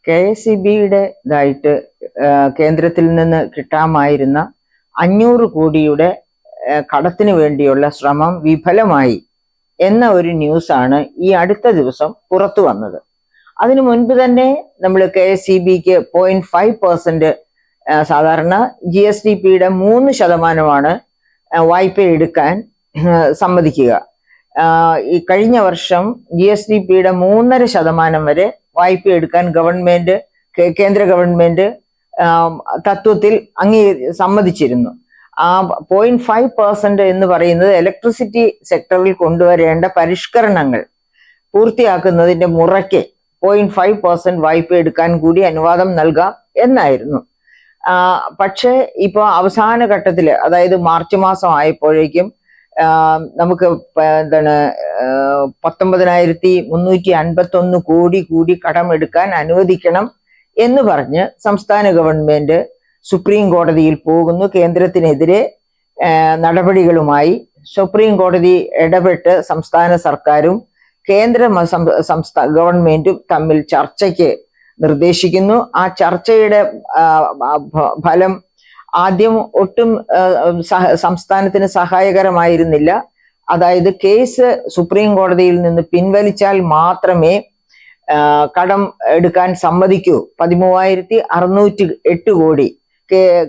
KSEBയുടേതായിട്ട് കേന്ദ്രത്തിൽ നിന്ന് കിട്ടാമായിരുന്ന 500 കോടിയുടെ കടത്തിന് വേണ്ടിയുള്ള ശ്രമം വിഫലമായി എന്ന ഒരു ന്യൂസാണ് ഈ അടുത്ത ദിവസം പുറത്തു വന്നത്. അതിനു മുൻപ് തന്നെ നമ്മൾ KSEBക്ക് 0.5% സാധാരണ GSDPയുടെ 3% വായ്പ എടുക്കാൻ സമ്മതിക്കുക. ഈ കഴിഞ്ഞ വർഷം GSDPയുടെ 3.5% വരെ വായ്പ എടുക്കാൻ കേന്ദ്ര ഗവൺമെന്റ് തത്വത്തിൽ സമ്മതിച്ചിരുന്നു. ആ 0.5% എന്ന് പറയുന്നത് ഇലക്ട്രിസിറ്റി സെക്ടറിൽ കൊണ്ടുവരേണ്ട പരിഷ്കരണങ്ങൾ പൂർത്തിയാക്കുന്നതിന്റെ മുറയ്ക്ക് 0.5% വായ്പ എടുക്കാൻ കൂടി അനുവാദം നൽകാം എന്നായിരുന്നു. പക്ഷേ ഇപ്പോൾ അവസാന ഘട്ടത്തിൽ, അതായത് മാർച്ച് മാസം ആയപ്പോഴേക്കും നമുക്ക് 19,351 കോടി കൂടി കടമെടുക്കാൻ അനുവദിക്കണം എന്ന് പറഞ്ഞ് സംസ്ഥാന ഗവൺമെന്റ് സുപ്രീം കോടതിയിൽ പോകുന്നു. കേന്ദ്രത്തിനെതിരെ നടപടികളുമായി സുപ്രീം കോടതി ഇടപെട്ട് സംസ്ഥാന സർക്കാരും കേന്ദ്ര ഗവൺമെന്റും തമ്മിൽ ചർച്ചയ്ക്ക് നിർദ്ദേശിക്കുന്നു. ആ ചർച്ചയുടെ ഫലം ആദ്യം ഒട്ടും സംസ്ഥാനത്തിന് സഹായകരമായിരുന്നില്ല. അതായത് കേസ് സുപ്രീം കോടതിയിൽ നിന്ന് പിൻവലിച്ചാൽ മാത്രമേ കടം എടുക്കാൻ സമ്മതിക്കൂ. 13,608 കോടി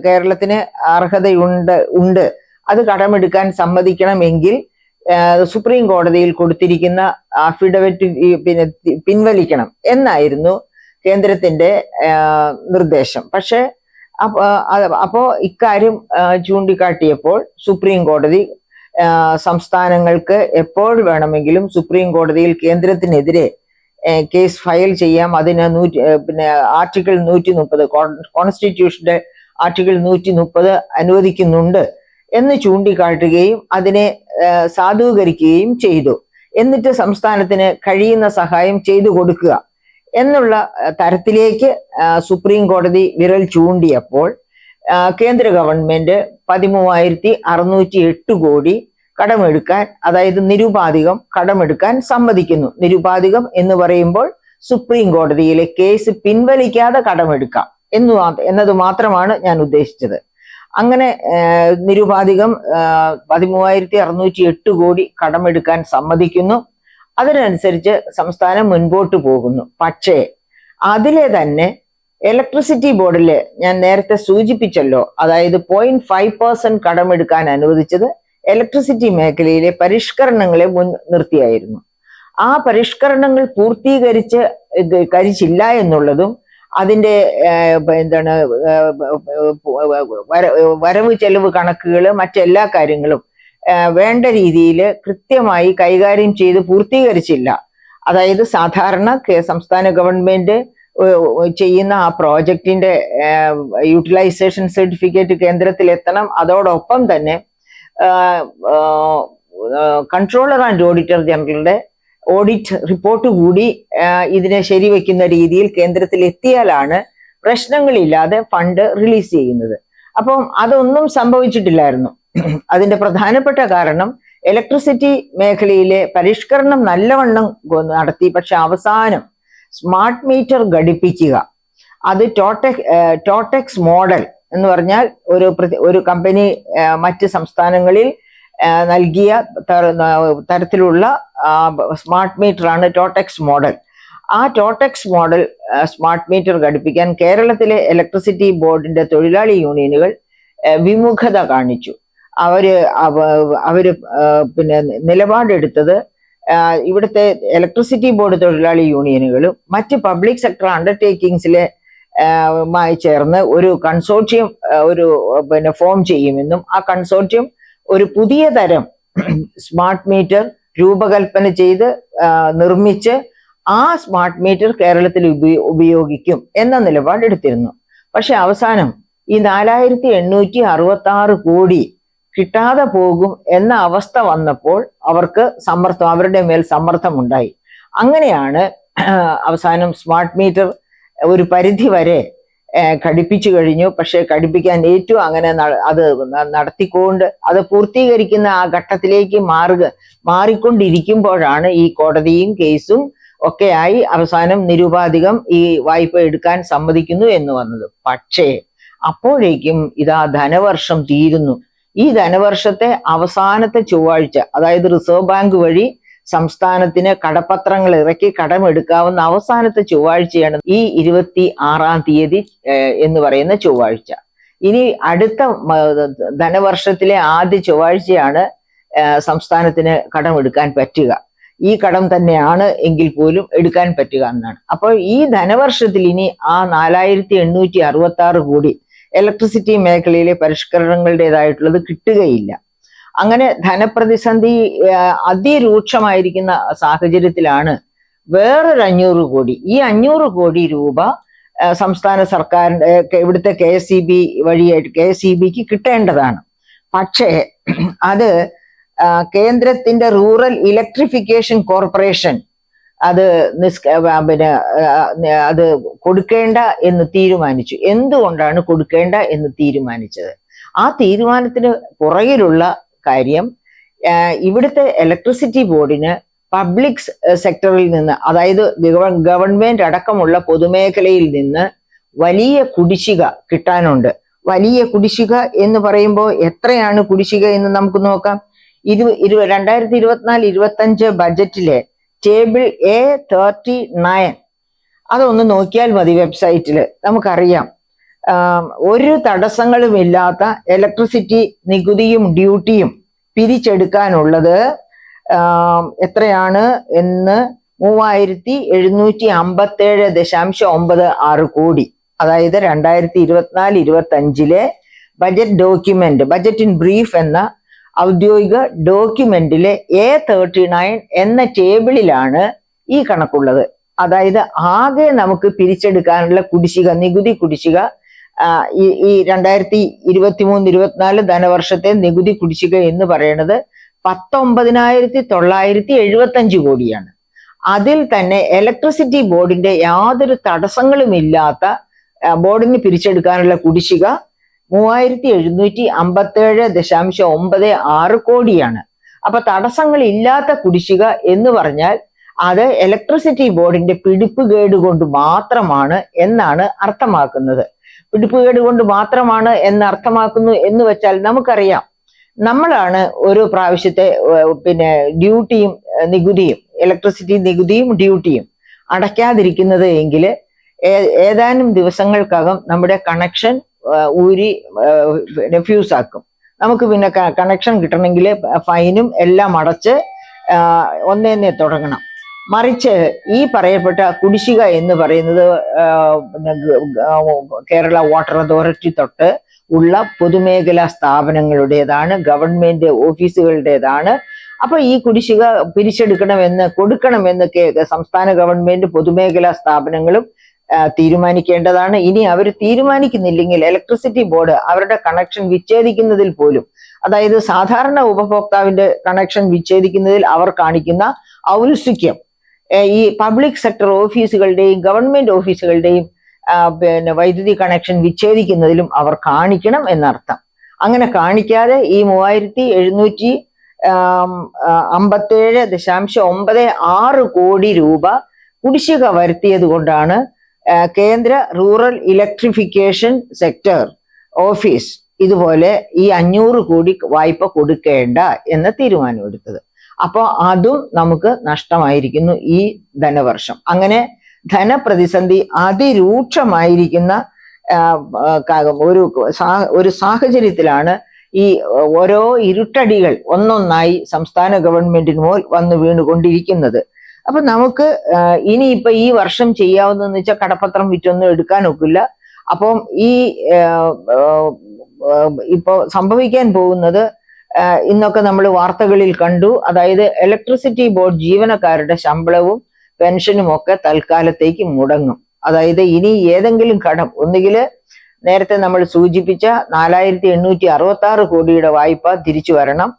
കേരളത്തിന് അർഹതയുണ്ട്. അത് കടമെടുക്കാൻ സമ്മതിക്കണമെങ്കിൽ സുപ്രീം കോടതിയിൽ കൊടുത്തിരിക്കുന്ന അഫിഡവിറ്റ് പിൻവലിക്കണം എന്നായിരുന്നു കേന്ദ്രത്തിന്റെ നിർദ്ദേശം. പക്ഷെ അപ്പോ ഇക്കാര്യം ചൂണ്ടിക്കാട്ടിയപ്പോൾ സുപ്രീം കോടതി സംസ്ഥാനങ്ങൾക്ക് എപ്പോൾ വേണമെങ്കിലും സുപ്രീം കോടതിയിൽ കേന്ദ്രത്തിനെതിരെ കേസ് ഫയൽ ചെയ്യാം. അതിന് ആർട്ടിക്കിൾ 130 കോൺസ്റ്റിറ്റ്യൂഷന്റെ ആർട്ടിക്കിൾ 130 അനുവദിക്കുന്നുണ്ട് എന്ന് ചൂണ്ടിക്കാട്ടുകയും അതിനെ സാധൂകരിക്കുകയും ചെയ്തു. എന്നിട്ട് സംസ്ഥാനത്തിന് കഴിയുന്ന സഹായം ചെയ്തു കൊടുക്കുക എന്നുള്ള തരത്തിലേക്ക് സുപ്രീം കോടതി വിരൽ ചൂണ്ടിയപ്പോൾ കേന്ദ്ര ഗവൺമെന്റ് 13,608 കോടി കടമെടുക്കാൻ, അതായത് നിരുപാധികം കടമെടുക്കാൻ സമ്മതിക്കുന്നു. നിരുപാധികം എന്ന് പറയുമ്പോൾ സുപ്രീം കോടതിയിലെ കേസ് പിൻവലിക്കാതെ കടമെടുക്കാം എന്നത് മാത്രമാണ് ഞാൻ ഉദ്ദേശിച്ചത്. അങ്ങനെ നിരുപാധികം 13,608 കോടി കടമെടുക്കാൻ സമ്മതിക്കുന്നു. അതിനനുസരിച്ച് സംസ്ഥാനം മുൻപോട്ട് പോകുന്നു. പക്ഷേ അതിലെ തന്നെ ഇലക്ട്രിസിറ്റി ബോർഡില് ഞാൻ നേരത്തെ സൂചിപ്പിച്ചല്ലോ, അതായത് 0.5% കടമെടുക്കാൻ അനുവദിച്ചത് ഇലക്ട്രിസിറ്റി മേഖലയിലെ പരിഷ്കരണങ്ങളെ നിർത്തിയായിരുന്നു. ആ പരിഷ്കരണങ്ങൾ പൂർത്തീകരിച്ചില്ല എന്നുള്ളതും അതിന്റെ വരവ് ചെലവ് കണക്കുകൾ മറ്റെല്ലാ കാര്യങ്ങളും വേണ്ട രീതിയിൽ കൃത്യമായി കൈകാര്യം ചെയ്ത് പൂർത്തീകരിച്ചില്ല. അതായത് സാധാരണ സംസ്ഥാന ഗവൺമെന്റ് ചെയ്യുന്ന ആ പ്രോജക്റ്റിന്റെ യൂട്ടിലൈസേഷൻ സർട്ടിഫിക്കറ്റ് കേന്ദ്രത്തിൽ എത്തണം. അതോടൊപ്പം തന്നെ കൺട്രോളർ ആൻഡ് ഓഡിറ്റർ ജനറലുടെ ഓഡിറ്റ് റിപ്പോർട്ട് കൂടി ഇതിനെ ശരിവെക്കുന്ന രീതിയിൽ കേന്ദ്രത്തിൽ എത്തിയാലാണ് പ്രശ്നങ്ങളില്ലാതെ ഫണ്ട് റിലീസ് ചെയ്യുന്നത്. അപ്പം അതൊന്നും സംഭവിച്ചിട്ടില്ലായിരുന്നു. അതിന്റെ പ്രധാനപ്പെട്ട കാരണം ഇലക്ട്രിസിറ്റി മേഖലയിലെ പരിഷ്കരണം നല്ലവണ്ണം നടത്തി. പക്ഷെ അവസാനം സ്മാർട്ട് മീറ്റർ ഘടിപ്പിക്കുക, അത് ടോടെക്സ് മോഡൽ എന്ന് പറഞ്ഞാൽ ഒരു കമ്പനി മറ്റ് സംസ്ഥാനങ്ങളിൽ നൽകിയ തരത്തിലുള്ള സ്മാർട്ട് മീറ്ററാണ് ടോടെക്സ് മോഡൽ. ആ ടോടെക്സ് മോഡൽ സ്മാർട്ട് മീറ്റർ ഘടിപ്പിക്കാൻ കേരളത്തിലെ ഇലക്ട്രിസിറ്റി ബോർഡിന്റെ തൊഴിലാളി യൂണിയനുകൾ വിമുഖത കാണിച്ചു. അവര് നിലപാടെടുത്തത് ഇവിടുത്തെ ഇലക്ട്രിസിറ്റി ബോർഡ് തൊഴിലാളി യൂണിയനുകളും മറ്റ് പബ്ലിക് സെക്ടർ അണ്ടർടേക്കിങ്സിലെ മായി ചേർന്ന് ഒരു കൺസോർഷ്യം ഫോം ചെയ്യുമെന്നും ആ കൺസോർഷ്യം ഒരു പുതിയ തരം സ്മാർട്ട് മീറ്റർ രൂപകൽപ്പന ചെയ്ത് നിർമ്മിച്ച് ആ സ്മാർട്ട് മീറ്റർ കേരളത്തിൽ ഉപയോഗിക്കും എന്ന നിലപാടെടുത്തിരുന്നു. പക്ഷെ അവസാനം ഈ 4,866 കോടി കിട്ടാതെ പോകും എന്ന അവസ്ഥ വന്നപ്പോൾ അവരുടെ മേൽ സമ്മർദ്ദമുണ്ടായി. അങ്ങനെയാണ് അവസാനം സ്മാർട്ട് മീറ്റർ ഒരു പരിധി വരെ ഘടിപ്പിച്ചു കഴിഞ്ഞു. പക്ഷെ ഘടിപ്പിക്കാൻ ഏറ്റു. അങ്ങനെ അത് നടത്തിക്കൊണ്ട് അത് പൂർത്തീകരിക്കുന്ന ആ ഘട്ടത്തിലേക്ക് മാറിക്കൊണ്ടിരിക്കുമ്പോഴാണ് ഈ കോടതിയും കേസും ഒക്കെയായി അവസാനം നിരുപാധികം ഈ വായ്പ എടുക്കാൻ സമ്മതിക്കുന്നു എന്ന് വന്നത്. പക്ഷേ അപ്പോഴേക്കും ഇതാ ധനവർഷം തീരുന്നു. ഈ ധനവർഷത്തെ അവസാനത്തെ ചൊവ്വാഴ്ച, അതായത് റിസർവ് ബാങ്ക് വഴി സംസ്ഥാനത്തിന് കടപ്പത്രങ്ങൾ ഇറക്കി കടമെടുക്കാവുന്ന അവസാനത്തെ ചൊവ്വാഴ്ചയാണ് ഈ 26-ാം തീയതി എന്ന് പറയുന്ന ചൊവ്വാഴ്ച. ഇനി അടുത്ത ധനവർഷത്തിലെ ആദ്യ ചൊവ്വാഴ്ചയാണ് സംസ്ഥാനത്തിന് കടമെടുക്കാൻ പറ്റുക. ഈ കടം തന്നെയാണ് എങ്കിൽ പോലും എടുക്കാൻ പറ്റുക എന്നാണ്. അപ്പോൾ ഈ ധനവർഷത്തിൽ ഇനി ആ 4866 കോടി ഇലക്ട്രിസിറ്റി മേഖലയിലെ പരിഷ്കരണങ്ങളുടേതായിട്ടുള്ളത് കിട്ടുകയില്ല. അങ്ങനെ ധനപ്രതിസന്ധി അതിരൂക്ഷമായിരിക്കുന്ന സാഹചര്യത്തിലാണ് വേറൊരു 500 കോടി, ഈ 500 കോടി രൂപ സംസ്ഥാന സർക്കാരിന്റെ ഇവിടുത്തെ KSEB വഴിയായിട്ട് KSEBക്ക് കിട്ടേണ്ടതാണ്. പക്ഷേ അത് കേന്ദ്രത്തിന്റെ റൂറൽ ഇലക്ട്രിഫിക്കേഷൻ കോർപ്പറേഷൻ അത് അത് കൊടുക്കേണ്ട എന്ന് തീരുമാനിച്ചു. എന്തുകൊണ്ടാണ് കൊടുക്കേണ്ട എന്ന് തീരുമാനിച്ചത്? ആ തീരുമാനത്തിന് പുറകിലുള്ള കാര്യം, ഇവിടുത്തെ ഇലക്ട്രിസിറ്റി ബോർഡിന് പബ്ലിക് സെക്ടറിൽ നിന്ന്, അതായത് ഗവൺമെന്റ് അടക്കമുള്ള പൊതുമേഖലയിൽ നിന്ന് വലിയ കുടിശ്ശിക കിട്ടാനുണ്ട്. വലിയ കുടിശ്ശിക എന്ന് പറയുമ്പോൾ എത്രയാണ് കുടിശ്ശിക എന്ന് നമുക്ക് നോക്കാം. 2024-25 ബജറ്റിലെ ടേബിൾ A39 അതൊന്ന് നോക്കിയാൽ മതി. വെബ്സൈറ്റിൽ നമുക്കറിയാം, ഒരു തടസ്സങ്ങളുമില്ലാത്ത ഇലക്ട്രിസിറ്റി നികുതിയും ഡ്യൂട്ടിയും പിരിച്ചെടുക്കാനുള്ളത് എത്രയാണ് എന്ന് 3757.96 കോടി. അതായത് 2024-25 budget document, budget in brief എന്ന ഔദ്യോഗിക ഡോക്യുമെന്റിലെ A39 എന്ന ടേബിളിലാണ് ഈ കണക്കുള്ളത്. അതായത് ആകെ നമുക്ക് പിരിച്ചെടുക്കാനുള്ള കുടിശ്ശിക, നികുതി കുടിശ്ശിക, ഈ 2023-24 ധനവർഷത്തെ നികുതി കുടിശ്ശിക എന്ന് പറയുന്നത് 19,975 കോടിയാണ്. അതിൽ തന്നെ ഇലക്ട്രിസിറ്റി ബോർഡിന്റെ യാതൊരു തടസ്സങ്ങളും ഇല്ലാത്ത ബോർഡിന് പിരിച്ചെടുക്കാനുള്ള കുടിശ്ശിക 3757.96 കോടിയാണ്. അപ്പൊ തടസ്സങ്ങൾ ഇല്ലാത്ത കുടിശ്ശിക എന്ന് പറഞ്ഞാൽ അത് ഇലക്ട്രിസിറ്റി ബോർഡിന്റെ പിടിപ്പുകേട് കൊണ്ട് മാത്രമാണ് എന്നാണ് അർത്ഥമാക്കുന്നത്. പിടിപ്പുകേട് കൊണ്ട് മാത്രമാണ് എന്ന് അർത്ഥമാക്കുന്നു എന്ന് വെച്ചാൽ നമുക്കറിയാം, നമ്മളാണ് ഒരു പ്രാവശ്യത്തെ ഡ്യൂട്ടിയും നികുതിയും, ഇലക്ട്രിസിറ്റി നികുതിയും ഡ്യൂട്ടിയും അടയ്ക്കാതിരിക്കുന്നത് എങ്കിൽ ഏതാനും ദിവസങ്ങൾക്കകം നമ്മുടെ കണക്ഷൻ ഊരി ഫ്യൂസ് ആക്കും. നമുക്ക് പിന്നെ കണക്ഷൻ കിട്ടണമെങ്കിൽ ഫൈനും എല്ലാം അടച്ച് ഒന്നേന്നെ തുടങ്ങണം. മറിച്ച് ഈ പറയപ്പെട്ട കുടിശ്ശിക എന്ന് പറയുന്നത് കേരള വാട്ടർ അതോറിറ്റി തൊട്ട് ഉള്ള പൊതുമേഖലാ സ്ഥാപനങ്ങളുടേതാണ്, ഗവൺമെന്റ് ഓഫീസുകളുടേതാണ്. അപ്പൊ ഈ കുടിശ്ശിക കൊടുക്കണമെന്ന് സംസ്ഥാന ഗവൺമെന്റ് പൊതുമേഖലാ സ്ഥാപനങ്ങളും തീരുമാനിക്കേണ്ടതാണ്. ഇനി അവർ തീരുമാനിക്കുന്നില്ലെങ്കിൽ ഇലക്ട്രിസിറ്റി ബോർഡ് അവരുടെ കണക്ഷൻ വിച്ഛേദിക്കുന്നതിൽ പോലും, അതായത് സാധാരണ ഉപഭോക്താവിന്റെ കണക്ഷൻ വിച്ഛേദിക്കുന്നതിൽ അവർ കാണിക്കുന്ന ഔത്സുക്യം ഈ പബ്ലിക് സെക്ടർ ഓഫീസുകളുടെയും ഗവൺമെന്റ് ഓഫീസുകളുടെയും വൈദ്യുതി കണക്ഷൻ വിച്ഛേദിക്കുന്നതിലും അവർ കാണിക്കണം എന്നർത്ഥം. അങ്ങനെ കാണിക്കാതെ ഈ 3757.96 കോടി രൂപ കുടിശ്ശിക വരുത്തിയത് കൊണ്ടാണ് കേന്ദ്ര റൂറൽ ഇലക്ട്രിഫിക്കേഷൻ സെക്ടർ ഓഫീസ് ഇതുപോലെ ഈ 500 കോടി വായ്പ കൊടുക്കേണ്ട എന്ന തീരുമാനമെടുത്തത്. അപ്പോൾ അതും നമുക്ക് നഷ്ടമായിരിക്കുന്നു ഈ ധനവർഷം. അങ്ങനെ ധനപ്രതിസന്ധി അതിരൂക്ഷമായിരിക്കുന്ന ഒരു സാഹചര്യത്തിലാണ് ഈ ഓരോ ഇരുട്ടടികൾ ഒന്നൊന്നായി സംസ്ഥാന ഗവൺമെന്റിന് മേൽ വന്നു വീണുകൊണ്ടിരിക്കുന്നത്. അപ്പൊ നമുക്ക് ഇനിയിപ്പൊ ഈ വർഷം ചെയ്യാവുന്നതെന്ന് വെച്ചാൽ കടപ്പത്രം വിറ്റൊന്നും എടുക്കാൻ ഒക്കില്ല. അപ്പം ഈ ഇപ്പൊ സംഭവിക്കാൻ പോകുന്നത് ഇന്നൊക്കെ നമ്മൾ വാർത്തകളിൽ കണ്ടു. അതായത് ഇലക്ട്രിസിറ്റി ബോർഡ് ജീവനക്കാരുടെ ശമ്പളവും പെൻഷനും ഒക്കെ തൽക്കാലത്തേക്ക് മുടങ്ങും. അതായത് ഇനി ഏതെങ്കിലും കടം, ഒന്നുകിൽ നേരത്തെ നമ്മൾ സൂചിപ്പിച്ച 4866 കോടിയുടെ വായ്പ തിരിച്ചു വരണം,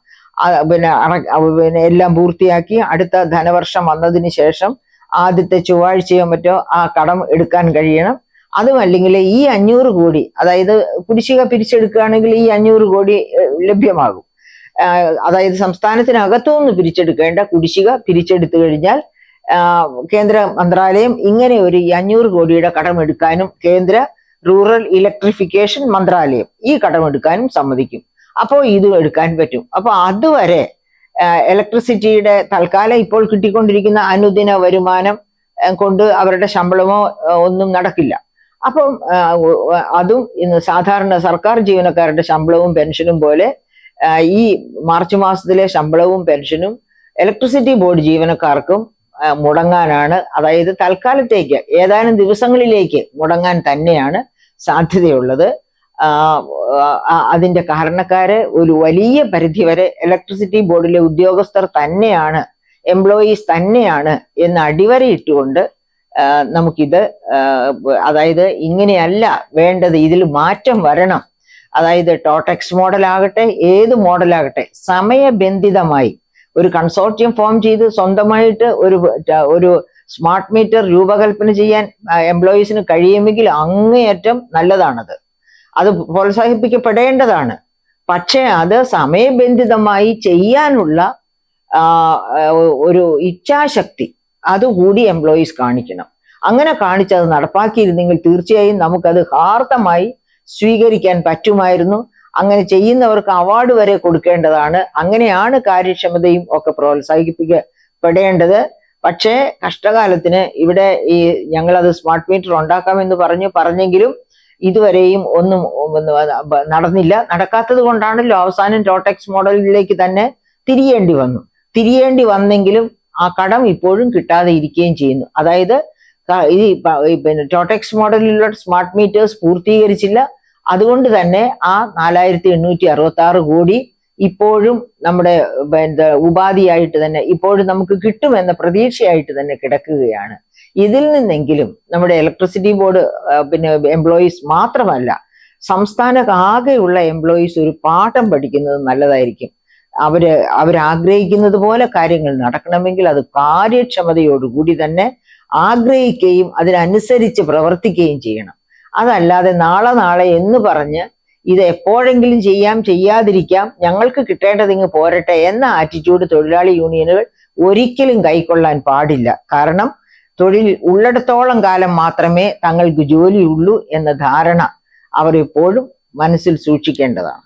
പിന്നെ എല്ലാം പൂർത്തിയാക്കി അടുത്ത ധനവർഷം വന്നതിന് ശേഷം ആദ്യത്തെ ചൊവ്വാഴ്ചയോ മറ്റോ ആ കടം എടുക്കാൻ കഴിയണം. അതുമല്ലെങ്കിൽ ഈ 500 കോടി, അതായത് കുടിശ്ശിക പിരിച്ചെടുക്കുകയാണെങ്കിൽ ഈ 500 കോടി ലഭ്യമാകും. അതായത് സംസ്ഥാനത്തിനകത്തുനിന്ന് പിരിച്ചെടുക്കേണ്ട കുടിശ്ശിക പിരിച്ചെടുത്തു കഴിഞ്ഞാൽ കേന്ദ്ര മന്ത്രാലയം ഇങ്ങനെ ഒരു 500 കോടിയുടെ കടമെടുക്കാനും കേന്ദ്ര റൂറൽ ഇലക്ട്രിഫിക്കേഷൻ മന്ത്രാലയം ഈ കടമെടുക്കാനും സമ്മതിക്കും. അപ്പോൾ ഇത് എടുക്കാൻ പറ്റും. അപ്പൊ അതുവരെ ഇലക്ട്രിസിറ്റിയുടെ തൽക്കാലം ഇപ്പോൾ കിട്ടിക്കൊണ്ടിരിക്കുന്ന അനുദിന വരുമാനം കൊണ്ട് അവരുടെ ശമ്പളമോ ഒന്നും നടക്കില്ല. അപ്പം അതും ഇന്ന് സാധാരണ സർക്കാർ ജീവനക്കാരുടെ ശമ്പളവും പെൻഷനും പോലെ ഈ മാർച്ച് മാസത്തിലെ ശമ്പളവും പെൻഷനും ഇലക്ട്രിസിറ്റി ബോർഡ് ജീവനക്കാർക്കും മുടങ്ങാനാണ്. അതായത് തൽക്കാലത്തേക്ക് ഏതാനും ദിവസങ്ങളിലേക്ക് മുടങ്ങാൻ തന്നെയാണ് സാധ്യതയുള്ളത്. അതിന്റെ കാരണക്കാര് ഒരു വലിയ പരിധിവരെ ഇലക്ട്രിസിറ്റി ബോർഡിലെ ഉദ്യോഗസ്ഥർ തന്നെയാണ്, എംപ്ലോയീസ് തന്നെയാണ് എന്ന് അടിവരയിട്ടുകൊണ്ട് നമുക്കിത് അതായത് ഇങ്ങനെയല്ല വേണ്ടത്, ഇതിൽ മാറ്റം വരണം. അതായത് ടോട്ടക്സ് മോഡലാകട്ടെ ഏത് മോഡലാകട്ടെ സമയബന്ധിതമായി ഒരു കൺസോർഷ്യം ഫോം ചെയ്ത് സ്വന്തമായിട്ട് ഒരു സ്മാർട്ട് മീറ്റർ രൂപകൽപ്പന ചെയ്യാൻ എംപ്ലോയീസിന് കഴിയുമെങ്കിൽ അങ്ങേയറ്റം നല്ലതാണത്. അത് പ്രോത്സാഹിപ്പിക്കപ്പെടേണ്ടതാണ്. പക്ഷേ അത് സമയബന്ധിതമായി ചെയ്യാനുള്ള ഒരു ഇച്ഛാശക്തി അതുകൂടി എംപ്ലോയീസ് കാണിക്കണം. അങ്ങനെ കാണിച്ചത് നടപ്പാക്കിയിരുന്നെങ്കിൽ തീർച്ചയായും നമുക്കത് ഹാർദമായി സ്വീകരിക്കാൻ പറ്റുമായിരുന്നു. അങ്ങനെ ചെയ്യുന്നവർക്ക് അവാർഡ് വരെ കൊടുക്കേണ്ടതാണ്. അങ്ങനെയാണ് കാര്യക്ഷമതയും ഒക്കെ പ്രോത്സാഹിപ്പിക്കപ്പെടേണ്ടത്. പക്ഷേ കഷ്ടകാലത്തിന് ഇവിടെ ഈ ഞങ്ങളത് സ്മാർട്ട് മീറ്റർ ഉണ്ടാക്കാമെന്ന് പറഞ്ഞെങ്കിലും ഇതുവരെയും ഒന്നും നടന്നില്ല. നടക്കാത്തത് കൊണ്ടാണല്ലോ അവസാനം ടോട്ടക്സ് മോഡലിലേക്ക് തന്നെ തിരിയേണ്ടി വന്നെങ്കിലും ആ കടം ഇപ്പോഴും കിട്ടാതെ ഇരിക്കുകയും ചെയ്യുന്നു. അതായത് ഈ പിന്നെ ടോട്ടക്സ് മോഡലിലുള്ള സ്മാർട്ട് മീറ്റേഴ്സ് പൂർത്തീകരിച്ചില്ല. അതുകൊണ്ട് തന്നെ ആ 4866 കോടി ഇപ്പോഴും നമ്മുടെ ഉപാധിയായിട്ട് തന്നെ ഇപ്പോഴും നമുക്ക് കിട്ടുമെന്ന പ്രതീക്ഷയായിട്ട് തന്നെ കിടക്കുകയാണ്. ഇതിൽ നിന്നെങ്കിലും നമ്മുടെ ഇലക്ട്രിസിറ്റി ബോർഡ് എംപ്ലോയീസ് മാത്രമല്ല സംസ്ഥാനത്താകെയുള്ള എംപ്ലോയീസ് ഒരു പാഠം പഠിക്കുന്നത് നല്ലതായിരിക്കും. അവരാഗ്രഹിക്കുന്നത് പോലെ കാര്യങ്ങൾ നടക്കണമെങ്കിൽ അത് കാര്യക്ഷമതയോടുകൂടി തന്നെ ആഗ്രഹിക്കുകയും അതിനനുസരിച്ച് പ്രവർത്തിക്കുകയും ചെയ്യണം. അതല്ലാതെ നാളെ എന്ന് പറഞ്ഞ് ഇത് എപ്പോഴെങ്കിലും ചെയ്യാതിരിക്കാം, ഞങ്ങൾക്ക് കിട്ടേണ്ടത് ഇങ്ങ് പോരട്ടെ എന്ന ആറ്റിറ്റ്യൂഡ് തൊഴിലാളി യൂണിയനുകൾ ഒരിക്കലും കൈക്കൊള്ളാൻ പാടില്ല. കാരണം തൊഴിൽ ഉള്ളിടത്തോളം കാലം മാത്രമേ തങ്ങൾക്ക് ജോലിയുള്ളൂ എന്ന ധാരണ അവർ എപ്പോഴും മനസ്സിൽ സൂക്ഷിക്കേണ്ടതാണ്.